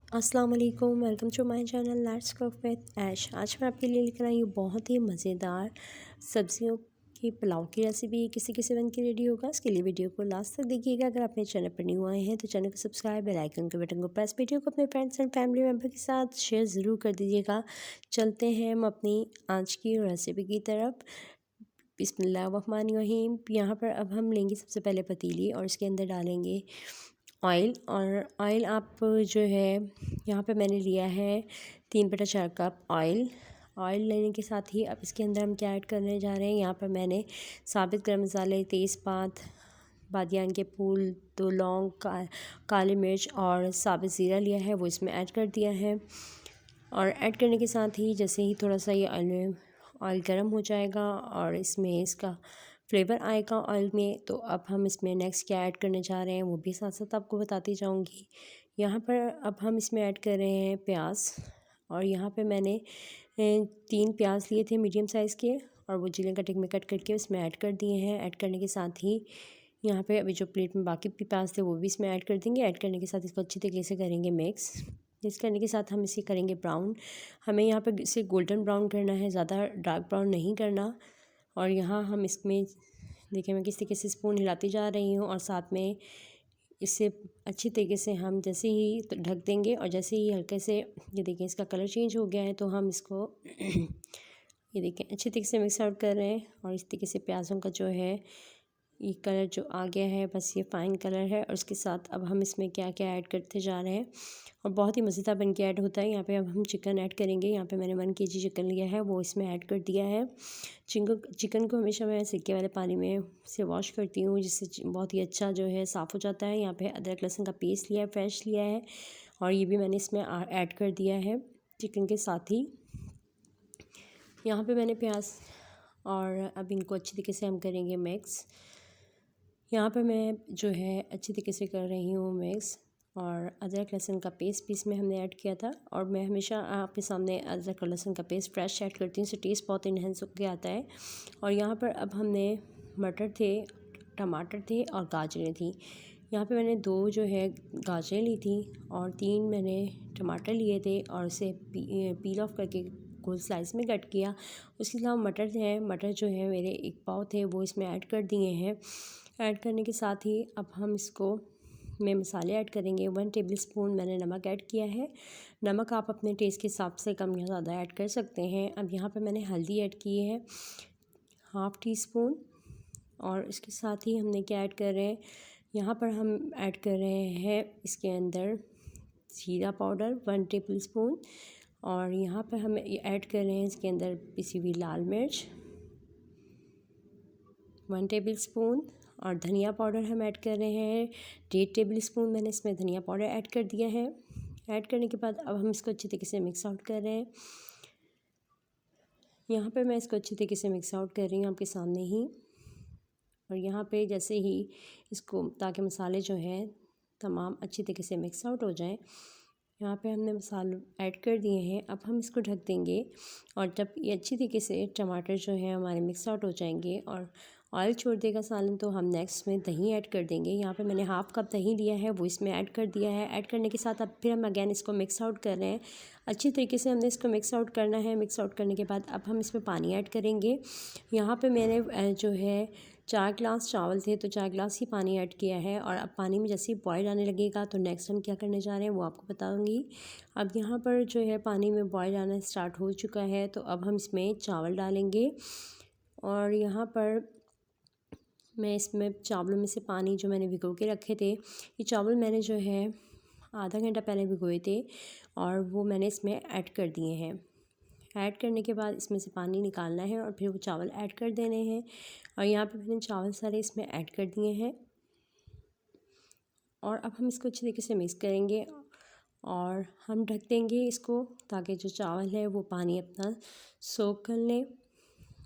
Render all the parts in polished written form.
अस्सलाम वालेकुम, welcome to my channel let's cook with Aish. आज मैं आपके लिए लेकर आई हूँ बहुत ही मज़ेदार सब्जियों की पुलाव की रेसिपी। किसी किसी बन के रेडी होगा, इसके लिए वीडियो को लास्ट तक देखिएगा। अगर अपने चैनल पर न्यू आए हैं तो चैनल को सब्सक्राइब, बेल आइकन के बटन को प्रेस, वीडियो को अपने फ्रेंड्स एंड फैमिली मेम्बर के साथ शेयर ज़रूर कर दीजिएगा। चलते हैं हम अपनी आज की रेसिपी की तरफ। बिस्मिल्लाहिर्रहमानिर्रहीम। यहाँ पर अब हम लेंगे सबसे पहले पतीली और इसके अंदर डालेंगे ऑयल। और ऑयल आप जो है यहाँ पे मैंने लिया है 3/4 कप ऑयल। ऑयल लेने के साथ ही अब इसके अंदर हम क्या ऐड करने जा रहे हैं। यहाँ पर मैंने साबित गरम मसाले, तेज़पात, बादियान के फूल, 2 लौंग, काली मिर्च और साबित ज़ीरा लिया है, वो इसमें ऐड कर दिया है। और ऐड करने के साथ ही जैसे ही थोड़ा सा ये ऑयल गर्म हो जाएगा और इसमें इसका फ्लेवर आएगा ऑयल में, तो अब हम इसमें नेक्स्ट क्या ऐड करने जा रहे हैं वो भी साथ साथ आपको बताती जाऊंगी। यहाँ पर अब हम इसमें ऐड कर रहे हैं प्याज। और यहाँ पे मैंने 3 प्याज लिए थे मीडियम साइज़ के, और वो जिले कटिंग में कट करके उसमें ऐड कर दिए हैं। ऐड करने के साथ ही यहाँ पे अभी जो प्लेट में बाकी भी प्याज थे वो भी इसमें ऐड कर देंगे। ऐड करने के साथ इसको अच्छी तरीके से करेंगे मिक्स। मिक्स करने के साथ हम इसे करेंगे ब्राउन। हमें यहाँ पर इसे गोल्डन ब्राउन करना है, ज़्यादा डार्क ब्राउन नहीं करना। और यहाँ हम इसमें देखिए मैं किस तरीके से स्पून हिलाती जा रही हूँ, और साथ में इसे अच्छी तरीके से हम जैसे ही तो ढक देंगे, और जैसे ही हल्के से ये देखिए इसका कलर चेंज हो गया है तो हम इसको ये देखिए अच्छी तरीके से मिक्स आउट कर रहे हैं। और इस तरीके से प्याज़ों का जो है ये कलर जो आ गया है, बस ये फ़ाइन कलर है। और उसके साथ अब हम इसमें क्या क्या ऐड करते जा रहे हैं, और बहुत ही मज़ेदार बन के ऐड होता है। यहाँ पे अब हम चिकन ऐड करेंगे। यहाँ पे मैंने 1 kg चिकन लिया है, वो इसमें ऐड कर दिया है। चिकन को हमेशा मैं सिरके वाले पानी में से वॉश करती हूँ, जिससे बहुत ही अच्छा जो है साफ़ हो जाता है। यहाँ पे अदरक लहसुन का पेस्ट लिया है, फ्रेश लिया है, और ये भी मैंने इसमें ऐड कर दिया है चिकन के साथ ही। यहाँ पे मैंने प्याज, और अब इनको अच्छी तरीके से हम करेंगे मिक्स। यहाँ पर मैं जो है अच्छी तरीके से कर रही हूँ मिक्स। और अदरक लहसुन का पेस्ट भी इसमें हमने ऐड किया था, और मैं हमेशा आपके सामने अदरक और लहसुन का पेस्ट फ्रेश ऐड करती हूँ, इससे टेस्ट बहुत इन्हेंस होकर आता है। और यहाँ पर अब हमने मटर थे, टमाटर थे और गाजरें थी। यहाँ पे मैंने 2 जो है गाजरें ली थी, और 3 मैंने टमाटर लिए थे, और उसे पील ऑफ करके गोल स्लाइस में कट किया। उसके अलावा मटर हैं, मटर जो है मेरे 1 पाव थे, वो इसमें ऐड कर दिए हैं। ऐड करने के साथ ही अब हम इसको में मसाले ऐड करेंगे। 1 टेबलस्पून मैंने नमक ऐड किया है। नमक आप अपने टेस्ट के हिसाब से कम या ज़्यादा ऐड कर सकते हैं। अब यहाँ पे मैंने हल्दी ऐड की है, ½ टीस्पून। और इसके साथ ही हमने क्या ऐड कर रहे हैं, यहाँ पर हम ऐड कर रहे हैं इसके अंदर जीरा पाउडर 1 टेबलस्पून। और यहाँ पर हम ऐड कर रहे हैं इसके अंदर पिसी हुई लाल मिर्च 1 टेबलस्पून। और धनिया पाउडर हम ऐड कर रहे हैं 1.5 टेबलस्पून। मैंने इसमें धनिया पाउडर ऐड कर दिया है। ऐड करने के बाद अब हम इसको अच्छी तरीके से मिक्स आउट कर रहे हैं। यहाँ पर मैं इसको अच्छी तरीके से मिक्स आउट कर रही हूँ आपके सामने ही। और यहाँ पे जैसे ही इसको, ताकि मसाले जो हैं तमाम अच्छी तरीके से मिक्स आउट हो जाएं, यहाँ पे हमने मसाले ऐड कर दिए हैं। अब हम इसको ढक देंगे, और जब ये अच्छी तरीके से टमाटर जो है हमारे मिक्स आउट हो जाएंगे और ऑयल छोड़ देगा सालन, तो हम नेक्स्ट में दही ऐड कर देंगे। यहाँ पे मैंने ½ कप दही लिया है, वो इसमें ऐड कर दिया है। ऐड करने के साथ अब फिर हम अगेन इसको मिक्स आउट कर रहे हैं। अच्छी तरीके से हमने इसको मिक्स आउट करना है। मिक्स आउट करने के बाद अब हम इसमें पानी ऐड करेंगे। यहाँ पे मैंने जो है 4 गिलास चावल थे, तो 4 गिलास ही पानी ऐड किया है। और अब पानी में जैसे ही बॉयल आने लगेगा तो नेक्स्ट हम क्या करने जा रहे हैं वो आपको बताऊंगी। अब यहाँ पर जो है पानी में बॉयल आना स्टार्ट हो चुका है, तो अब हम इसमें चावल डालेंगे। और यहाँ पर मैं इसमें चावलों में से पानी जो मैंने भिगो के रखे थे, ये चावल मैंने जो है आधा घंटा पहले भिगोए थे, और वो मैंने इसमें ऐड कर दिए हैं। ऐड करने के बाद इसमें से पानी निकालना है और फिर वो चावल ऐड कर देने हैं। और यहाँ पे मैंने चावल सारे इसमें ऐड कर दिए हैं, और अब हम इसको अच्छी तरीके से मिक्स करेंगे, और हम ढक देंगे इसको, ताकि जो चावल है वो पानी अपना सोख कर लें।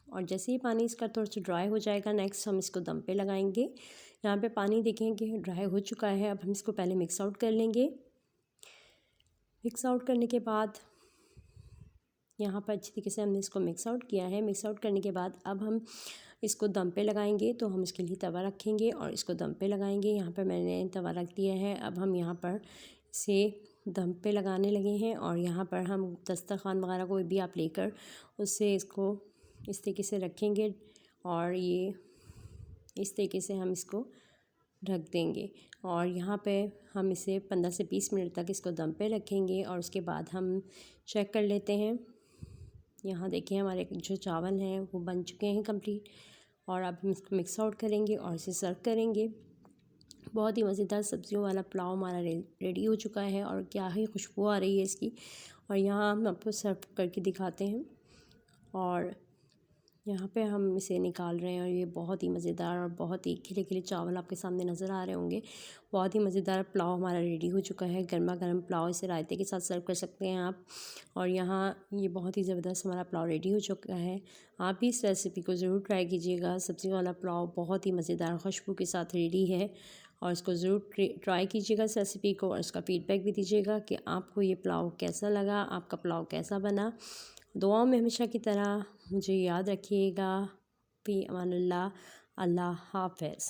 और जैसे ही पानी इसका थोड़ा सा ड्राई हो जाएगा, नेक्स्ट हम इसको दम पे लगाएंगे। यहाँ पे पानी देखें कि ड्राई हो चुका है। अब हम इसको पहले मिक्स आउट कर लेंगे। मिक्स आउट करने के बाद यहाँ पर अच्छी तरीके से हमने इसको मिक्स आउट किया है। मिक्स आउट करने के बाद अब हम इसको दम पे लगाएंगे, तो हम इसके लिए तवा रखेंगे और इसको दम पे लगाएंगे। यहाँ पर मैंने तवा रख दिया है। अब हम यहाँ पर से दम पे लगाने लगे हैं। और यहाँ पर हम दस्तरखान वगैरह कोई भी आप लेकर उससे इसको इस तरीके से रखेंगे और ये इस तरीके से हम इसको ढक देंगे। और यहाँ पे हम इसे 15 से 20 मिनट तक इसको दम पे रखेंगे और उसके बाद हम चेक कर लेते हैं। यहाँ देखिए हमारे जो चावल हैं वो बन चुके हैं कंप्लीट। और अब हम इसको मिक्स आउट करेंगे और इसे सर्व करेंगे। बहुत ही मज़ेदार सब्जियों वाला पुलाव हमारा रेडी हो चुका है और क्या ही खुशबू आ रही है इसकी। और यहाँ हम आपको सर्व करके दिखाते हैं और यहाँ पे हम इसे निकाल रहे हैं और ये बहुत ही मज़ेदार और बहुत ही खिले खिले चावल आपके सामने नज़र आ रहे होंगे। बहुत ही मज़ेदार पुलाव हमारा रेडी हो चुका है। गर्मा गर्म पुलाव इसे रायते के साथ सर्व कर सकते हैं आप। और यहाँ ये बहुत ही ज़बरदस्त हमारा पुलाव रेडी हो चुका है। आप भी इस रेसिपी को ज़रूर ट्राई कीजिएगा। सब्ज़ी वाला पुलाव बहुत ही मज़ेदार खुशबू के साथ रेडी है और इसको ज़रूर ट्राई कीजिएगा इस रेसिपी को और इसका फ़ीडबैक भी दीजिएगा कि आपको ये पुलाव कैसा लगा, आपका पुलाव कैसा बना। दुआओं में हमेशा की तरह मुझे याद रखिएगा। फ़ी अमानिल्लाह। अल्लाह हाफ़िज़।